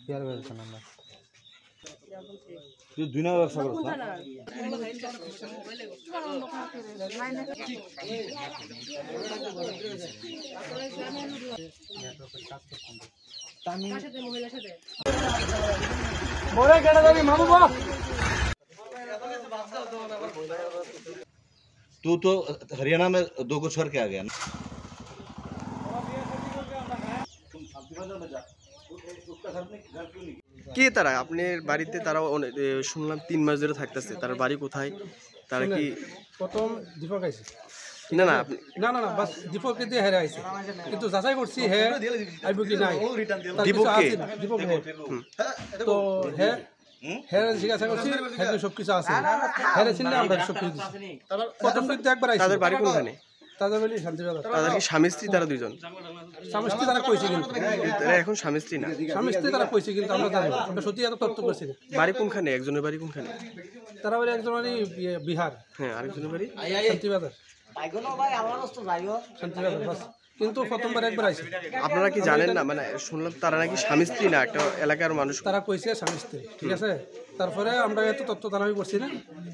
Pair বেচছেন আমরা তুই দুই নাম্বার ব্যবসা করছ না মোরে কেডা যাবি মামু বাপ तू तो हरियाणा में 2 को छोड़ के आ गया ना কে তারা আপনার বাড়িতে? তারা শুনলাম 3 মাস ধরে থাকতেছে। তার বাড়ি কোথায়? তারা কি প্রথম দীপক আইছে? না না আপনি না না না বাস দীপককে দিয়ে হেরে আইছে, কিন্তু যাচাই করছি হে আইব কি নাই। দীপককে? দীপক হে তো হে হেরে জিজ্ঞাসা করছি, হেরে সব কিছু আছে, হেরে চিনলে আমরা সব কিছু দিছি। প্রথম কিন্তু একবার আইছে। তাদের বাড়ি কোনখানে? তাদের বাড়ি শান্তিবাজার। তাদের কি স্বামী স্ত্রী তারা দুইজন? স্বামী স্ত্রী তারা কইছে, কিন্তু তারা এখন স্বামী স্ত্রী না। স্বামী স্ত্রী তারা কইছে, কিন্তু আমরা জানি না, আমরা সত্যি এত তথ্য করছি না। বাড়ি কোনখানে? একজনের বাড়ি কোনখানে? তারা বাড়ি একজন বাড়ি বিহার, হ্যাঁ, আরেকজনের বাড়ি শান্তিবাজার। শান্তিবাজার বাস, কিন্তু প্রথমবার একবার আইছে। আপনারা কি জানেন না? মানে শুনলাম তারা নাকি স্বামী স্ত্রী না, একটা এলাকার মানুষ। তারা কইছে স্বামী স্ত্রী, ঠিক আছে। তারপরে আমরা এত তথ্য দাবি করছি না,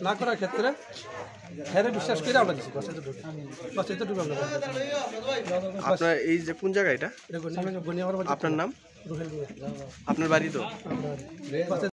না করার ক্ষেত্রে হ্যাঁ বিশ্বাস করে আমরা দিচ্ছি। বাস এতটুকু আমরা। আপনার এই যে কোন জায়গা এটা? এটা গনি আমার বাড়ি। আপনার নাম? রুহেল। আপনার বাড়ি তো?